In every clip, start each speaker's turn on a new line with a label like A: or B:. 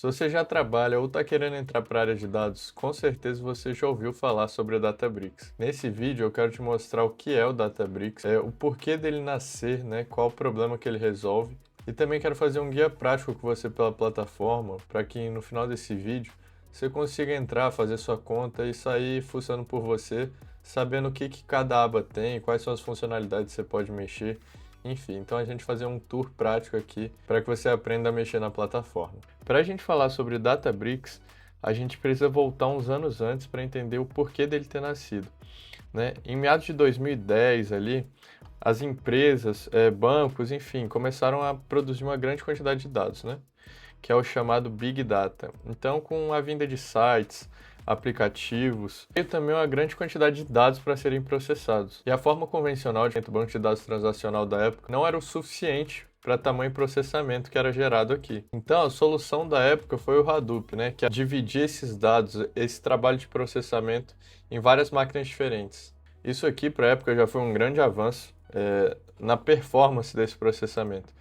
A: Se você já trabalha ou está querendo entrar para a área de dados, com certeza você já ouviu falar sobre o Databricks. Nesse vídeo eu quero te mostrar o que é o Databricks, o porquê dele nascer, né, qual o problema que ele resolve, e também quero fazer um guia prático com você pela plataforma, para que no final desse vídeo você consiga entrar, fazer sua conta e sair fuçando por você, sabendo o que cada aba tem, quais são as funcionalidades que você pode mexer. Enfim, então a gente fazer um tour prático aqui para que você aprenda a mexer na plataforma. Para a gente falar sobre Databricks, a gente precisa voltar uns anos antes para entender o porquê dele ter nascido, né? Em meados de 2010 ali, as empresas, bancos, enfim, começaram a produzir uma grande quantidade de dados, né? Que é o chamado Big Data. Então, com a vinda de sites, aplicativos, e também uma grande quantidade de dados para serem processados. E a forma convencional de banco de dados transacional da época não era o suficiente para tamanho processamento que era gerado aqui. Então, a solução da época foi o Hadoop, né, que é dividir esses dados, esse trabalho de processamento, em várias máquinas diferentes. Isso aqui, para a época, já foi um grande avanço na performance desse processamento.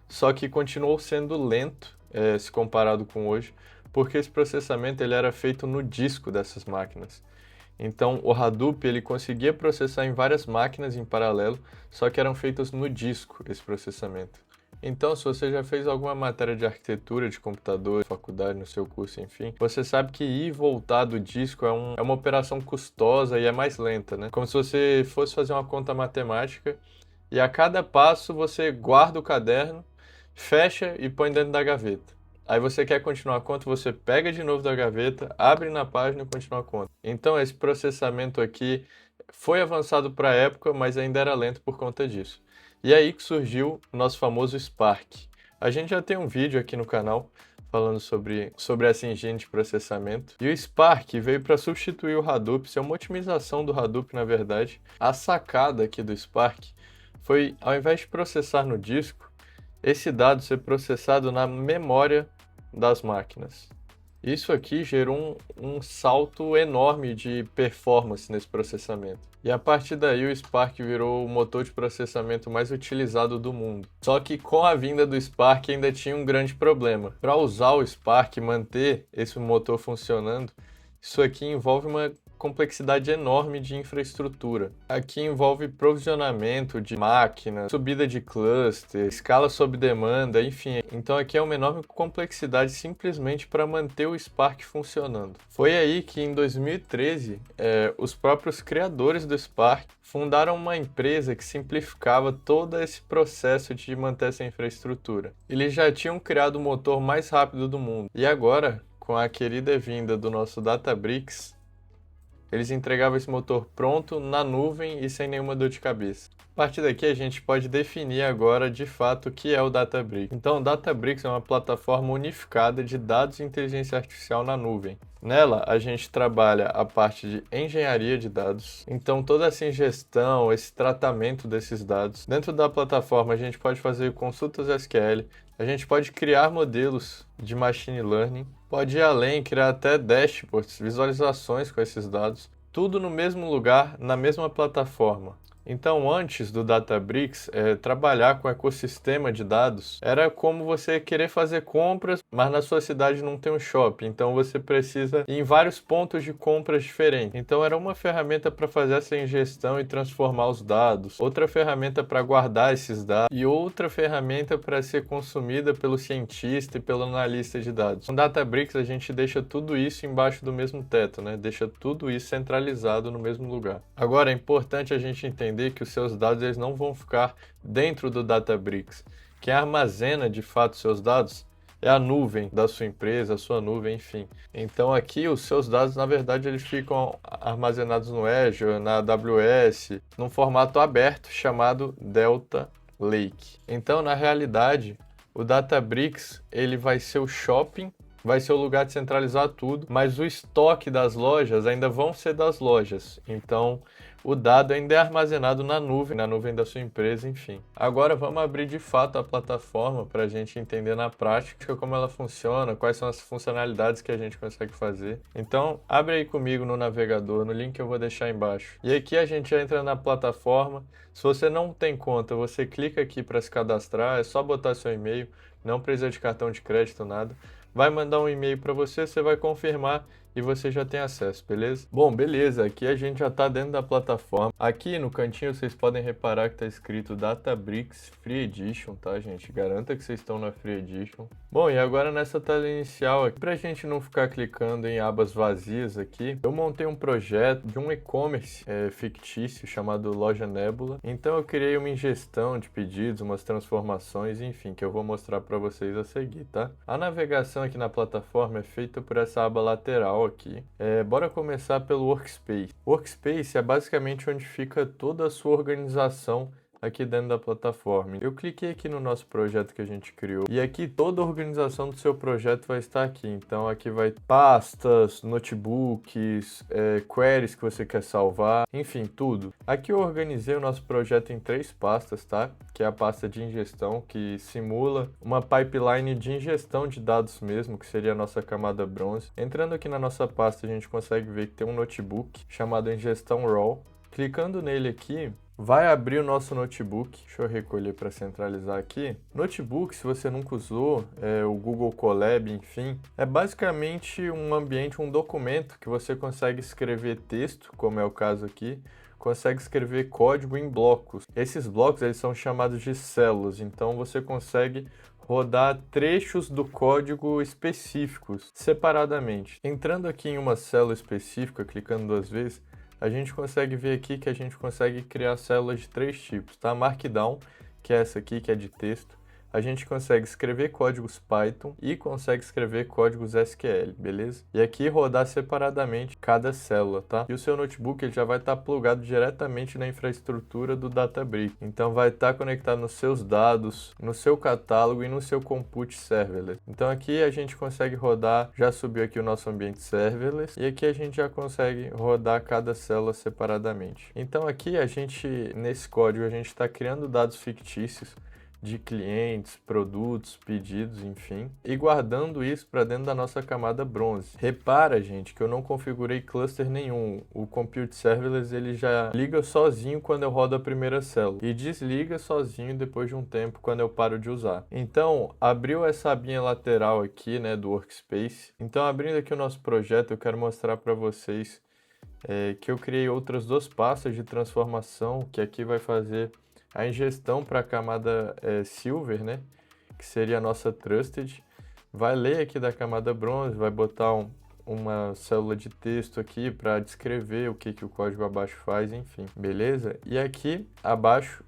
A: Só que continuou sendo lento, se comparado com hoje, porque esse processamento ele era feito no disco dessas máquinas. Então, o Hadoop ele conseguia processar em várias máquinas em paralelo, só que eram feitas no disco esse processamento. Então, se você já fez alguma matéria de arquitetura de computador, faculdade, no seu curso, enfim, você sabe que ir e voltar do disco é uma operação custosa e é mais lenta, né? Como se você fosse fazer uma conta matemática e a cada passo você guarda o caderno, fecha e põe dentro da gaveta. Aí você quer continuar a conta, você pega de novo da gaveta, abre na página e continua a conta. Então esse processamento aqui foi avançado para a época, mas ainda era lento por conta disso. E aí que surgiu o nosso famoso Spark. A gente já tem um vídeo aqui no canal falando sobre essa engine de processamento. E o Spark veio para substituir o Hadoop, ser uma otimização do Hadoop, na verdade. A sacada aqui do Spark foi, ao invés de processar no disco, esse dado ser processado na memória das máquinas. Isso aqui gerou um salto enorme de performance nesse processamento. E a partir daí o Spark virou o motor de processamento mais utilizado do mundo. Só que com a vinda do Spark ainda tinha um grande problema. Para usar o Spark e manter esse motor funcionando, isso aqui envolve uma complexidade enorme de infraestrutura. Aqui envolve provisionamento de máquinas, subida de cluster, escala sob demanda, enfim. Então aqui é uma enorme complexidade simplesmente para manter o Spark funcionando. Foi aí que em 2013, os próprios criadores do Spark fundaram uma empresa que simplificava todo esse processo de manter essa infraestrutura. Eles já tinham criado o motor mais rápido do mundo. E agora, com a querida vinda do nosso Databricks, eles entregavam esse motor pronto, na nuvem e sem nenhuma dor de cabeça. A partir daqui a gente pode definir agora de fato o que é o Databricks. Então, o Databricks é uma plataforma unificada de dados e inteligência artificial na nuvem. Nela, a gente trabalha a parte de engenharia de dados, então toda essa ingestão, esse tratamento desses dados. Dentro da plataforma, a gente pode fazer consultas SQL, a gente pode criar modelos de machine learning, pode ir além, criar até dashboards, visualizações com esses dados, tudo no mesmo lugar, na mesma plataforma. Então, antes do Databricks, trabalhar com ecossistema de dados era como você querer fazer compras, mas na sua cidade não tem um shopping, então você precisa ir em vários pontos de compras diferentes. Então, era uma ferramenta para fazer essa ingestão e transformar os dados, outra ferramenta para guardar esses dados e outra ferramenta para ser consumida pelo cientista e pelo analista de dados. Com Databricks, a gente deixa tudo isso embaixo do mesmo teto, né? Deixa tudo isso centralizado no mesmo lugar. Agora, é importante a gente entender que os seus dados eles não vão ficar dentro do Databricks. Quem armazena de fato seus dados é a nuvem da sua empresa, a sua nuvem, enfim. Então aqui os seus dados, na verdade, eles ficam armazenados no Azure, na AWS, num formato aberto chamado Delta Lake. Então, na realidade, o Databricks ele vai ser o shopping, vai ser o lugar de centralizar tudo, mas o estoque das lojas ainda vão ser das lojas. Então, o dado ainda é armazenado na nuvem da sua empresa, enfim. Agora vamos abrir de fato a plataforma para a gente entender na prática como ela funciona, quais são as funcionalidades que a gente consegue fazer. Então, abre aí comigo no navegador, no link que eu vou deixar embaixo. E aqui a gente entra na plataforma. Se você não tem conta, você clica aqui para se cadastrar, é só botar seu e-mail, não precisa de cartão de crédito, nada. vai mandar um e-mail para você, você vai confirmar e você já tem acesso, beleza? Bom, beleza, aqui a gente já está dentro da plataforma. Aqui no cantinho vocês podem reparar que está escrito Databricks Free Edition, tá, gente? Garanta que vocês estão na Free Edition. Bom, e agora nessa tela inicial aqui, pra gente não ficar clicando em abas vazias aqui, eu montei um projeto de um e-commerce fictício chamado Loja Nebula. Então eu criei uma ingestão de pedidos, umas transformações, enfim, que eu vou mostrar para vocês a seguir, tá? A navegação aqui na plataforma é feita por essa aba lateral aqui. Bora começar pelo Workspace. Workspace é basicamente onde fica toda a sua organização aqui dentro da plataforma. Eu cliquei aqui no nosso projeto que a gente criou e aqui toda a organização do seu projeto vai estar aqui. Então aqui vai pastas, notebooks, queries que você quer salvar, enfim, tudo. Aqui eu organizei o nosso projeto em 3 pastas, tá? Que é a pasta de ingestão, que simula uma pipeline de ingestão de dados mesmo, que seria a nossa camada bronze. Entrando aqui na nossa pasta, a gente consegue ver que tem um notebook chamado ingestão raw. Clicando nele aqui, vai abrir o nosso notebook. Deixa eu recolher para centralizar aqui. Notebook, se você nunca usou, o Google Colab, enfim, é basicamente um ambiente, um documento que você consegue escrever texto, como é o caso aqui, consegue escrever código em blocos. Esses blocos eles são chamados de células, então você consegue rodar trechos do código específicos separadamente. Entrando aqui em uma célula específica, clicando 2 vezes, a gente consegue ver aqui que a gente consegue criar células de 3 tipos, tá? Markdown, que é essa aqui, que é de texto. A gente consegue escrever códigos Python e consegue escrever códigos SQL, beleza? E aqui rodar separadamente cada célula, tá? E o seu notebook ele já vai estar plugado diretamente na infraestrutura do Databricks. Então vai estar conectado nos seus dados, no seu catálogo e no seu compute serverless. Então aqui a gente consegue rodar, já subiu aqui o nosso ambiente serverless e aqui a gente já consegue rodar cada célula separadamente. Então aqui nesse código, a gente está criando dados fictícios de clientes, produtos, pedidos, enfim, e guardando isso para dentro da nossa camada bronze. Repara, gente, que eu não configurei cluster nenhum. O Compute Serverless ele já liga sozinho quando eu rodo a primeira célula e desliga sozinho depois de um tempo quando eu paro de usar. Então, abriu essa abinha lateral aqui, né, do Workspace. Então, abrindo aqui o nosso projeto, eu quero mostrar para vocês que eu criei outras 2 pastas de transformação, que aqui vai fazer a ingestão para a camada Silver, né? Que seria a nossa Trusted. Vai ler aqui da camada Bronze, vai botar uma célula de texto aqui para descrever o que o código abaixo faz, enfim, beleza? E aqui abaixo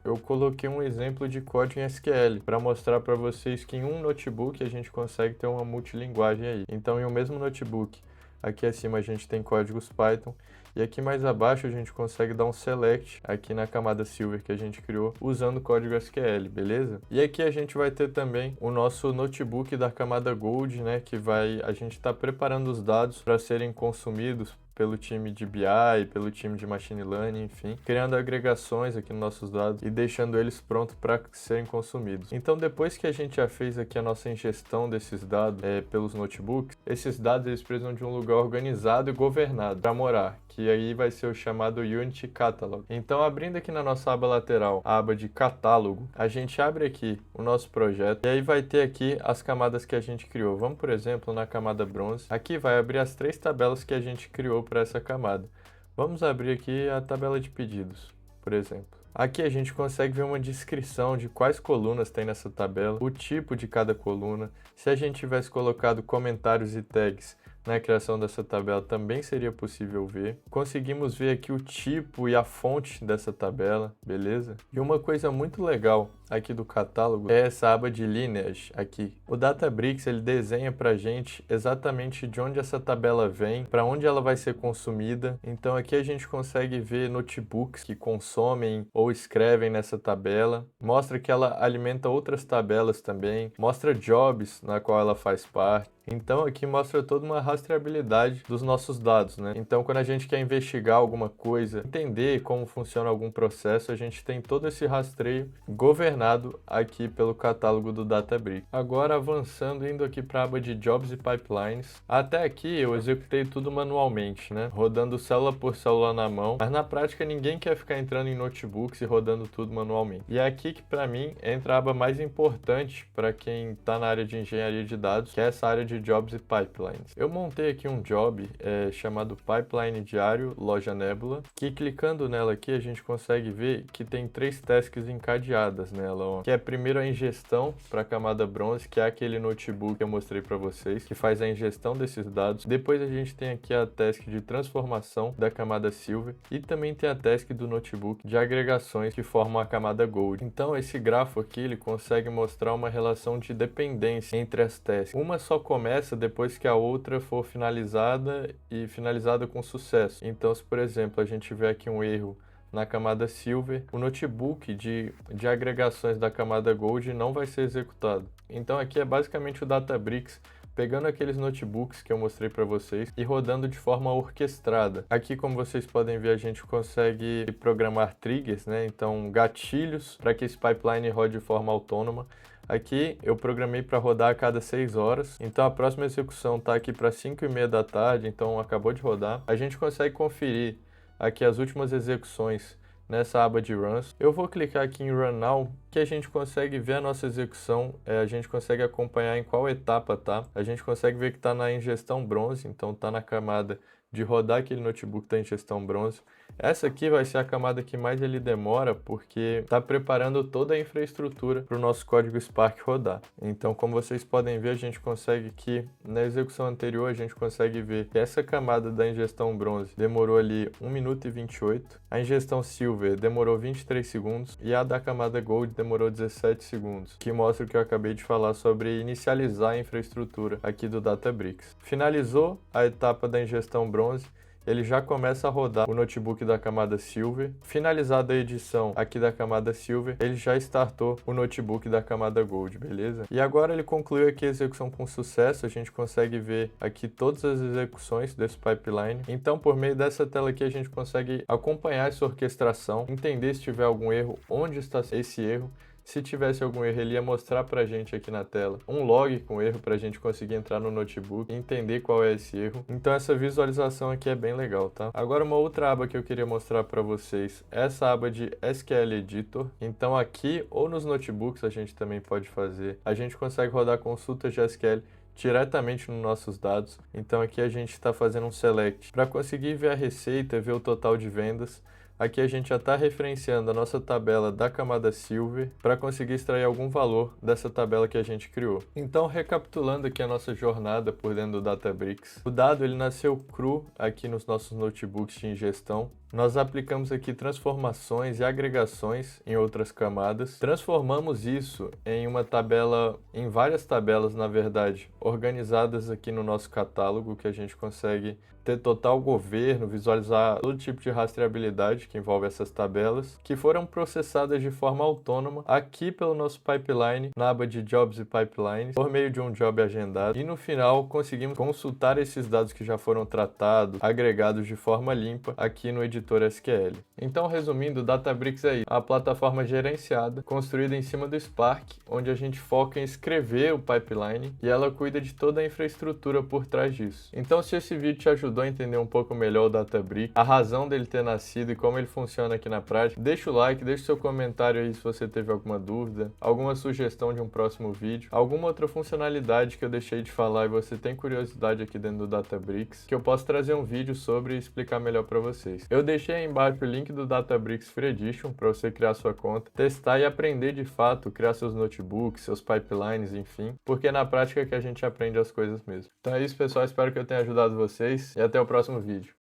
A: eu coloquei um exemplo de código em SQL para mostrar para vocês que em um notebook a gente consegue ter uma multilinguagem aí. Então, em um mesmo notebook, aqui acima a gente tem códigos Python e aqui mais abaixo a gente consegue dar um select aqui na camada Silver que a gente criou usando o código SQL, beleza? E aqui a gente vai ter também o nosso notebook da camada Gold, né, que a gente está preparando os dados para serem consumidos pelo time de BI, pelo time de Machine Learning, enfim, criando agregações aqui nos nossos dados e deixando eles prontos para serem consumidos. Então, depois que a gente já fez aqui a nossa ingestão desses dados pelos notebooks, esses dados eles precisam de um lugar organizado e governado para morar, que aí vai ser o chamado Unity Catalog. Então, abrindo aqui na nossa aba lateral, a aba de catálogo, a gente abre aqui o nosso projeto e aí vai ter aqui as camadas que a gente criou. Vamos, por exemplo, na camada bronze. Aqui vai abrir as 3 tabelas que a gente criou para essa camada. Vamos abrir aqui a tabela de pedidos, por exemplo. Aqui a gente consegue ver uma descrição de quais colunas tem nessa tabela, o tipo de cada coluna. Se a gente tivesse colocado comentários e tags na criação dessa tabela, também seria possível ver. Conseguimos ver aqui o tipo e a fonte dessa tabela, beleza? E uma coisa muito legal aqui do catálogo é essa aba de lineage aqui. O Databricks ele desenha pra gente exatamente de onde essa tabela vem, para onde ela vai ser consumida. Então aqui a gente consegue ver notebooks que consomem ou escrevem nessa tabela. Mostra que ela alimenta outras tabelas também. Mostra jobs na qual ela faz parte. Então aqui mostra toda uma rastreabilidade dos nossos dados, né? Então quando a gente quer investigar alguma coisa, entender como funciona algum processo, a gente tem todo esse rastreio governado ensinado aqui pelo catálogo do Databricks. Agora avançando, indo aqui para a aba de Jobs e Pipelines. Até aqui eu executei tudo manualmente, né? Rodando célula por célula na mão, mas na prática ninguém quer ficar entrando em notebooks e rodando tudo manualmente. E é aqui que para mim entra a aba mais importante para quem está na área de engenharia de dados, que é essa área de Jobs e Pipelines. Eu montei aqui um job chamado Pipeline Diário Loja Nebula, que clicando nela aqui a gente consegue ver que tem 3 tasks encadeadas nela, ó, que é primeiro a ingestão para a camada bronze, que é aquele notebook que eu mostrei para vocês, que faz a ingestão desses dados. Depois a gente tem aqui a task de transformação da camada silver e também tem a task do notebook de agregações que formam a camada gold. Então esse grafo aqui ele consegue mostrar uma relação de dependência entre as tasks. Uma só começa depois que a outra for finalizada e finalizada com sucesso. Então se por exemplo a gente tiver aqui um erro na camada Silver, o notebook de agregações da camada Gold não vai ser executado. Então aqui é basicamente o Databricks pegando aqueles notebooks que eu mostrei para vocês e rodando de forma orquestrada. Aqui, como vocês podem ver, a gente consegue programar triggers, né? Então gatilhos para que esse pipeline rode de forma autônoma. Aqui eu programei para rodar a cada 6 horas, então a próxima execução está aqui para 5h30 da tarde, então acabou de rodar. A gente consegue conferir aqui as últimas execuções nessa aba de Runs. Eu vou clicar aqui em Run Now, que a gente consegue ver a nossa execução, a gente consegue acompanhar em qual etapa tá. A gente consegue ver que está na ingestão bronze, então está na camada de rodar aquele notebook da ingestão bronze. Essa aqui vai ser a camada que mais ele demora, porque está preparando toda a infraestrutura para o nosso código Spark rodar. Então, como vocês podem ver, a gente consegue que na execução anterior, a gente consegue ver que essa camada da ingestão bronze demorou ali 1 minuto e 28, a ingestão silver demorou 23 segundos e a da camada gold demorou 17 segundos, que mostra o que eu acabei de falar sobre inicializar a infraestrutura aqui do Databricks. Finalizou a etapa da ingestão bronze, ele já começa a rodar o notebook da camada Silver. Finalizada a edição aqui da camada Silver, ele já startou o notebook da camada Gold, beleza? E agora ele concluiu aqui a execução com sucesso, a gente consegue ver aqui todas as execuções desse pipeline. Então, por meio dessa tela aqui, a gente consegue acompanhar essa orquestração, entender se tiver algum erro, onde está esse erro. Se tivesse algum erro, ele ia mostrar pra gente aqui na tela um log com erro pra gente conseguir entrar no notebook e entender qual é esse erro. Então essa visualização aqui é bem legal, tá? Agora uma outra aba que eu queria mostrar pra vocês, essa aba de SQL Editor. Então aqui ou nos notebooks a gente também pode fazer. A gente consegue rodar consultas de SQL diretamente nos nossos dados. Então aqui a gente está fazendo um select para conseguir ver a receita, ver o total de vendas. Aqui a gente já está referenciando a nossa tabela da camada Silver para conseguir extrair algum valor dessa tabela que a gente criou. Então, recapitulando aqui a nossa jornada por dentro do Databricks, o dado ele nasceu cru aqui nos nossos notebooks de ingestão. Nós aplicamos aqui transformações e agregações em outras camadas. Transformamos isso em uma tabela, em várias tabelas, na verdade, organizadas aqui no nosso catálogo, que a gente consegue ter total governo, visualizar todo tipo de rastreabilidade que envolve essas tabelas, que foram processadas de forma autônoma aqui pelo nosso pipeline, na aba de Jobs e Pipelines, por meio de um job agendado. E no final conseguimos consultar esses dados que já foram tratados, agregados de forma limpa aqui no editor SQL. Então, resumindo, o Databricks é isso, a plataforma gerenciada, construída em cima do Spark, onde a gente foca em escrever o pipeline e ela cuida de toda a infraestrutura por trás disso. Então, se esse vídeo te ajudou a entender um pouco melhor o Databricks, a razão dele ter nascido e como ele funciona aqui na prática, deixa o like, deixa o seu comentário aí se você teve alguma dúvida, alguma sugestão de um próximo vídeo, alguma outra funcionalidade que eu deixei de falar e você tem curiosidade aqui dentro do Databricks, que eu posso trazer um vídeo sobre e explicar melhor para vocês. Eu deixei aí embaixo o link do Databricks Free Edition para você criar sua conta, testar e aprender de fato, criar seus notebooks, seus pipelines, enfim, porque é na prática que a gente aprende as coisas mesmo. Então é isso, pessoal, espero que eu tenha ajudado vocês e até o próximo vídeo.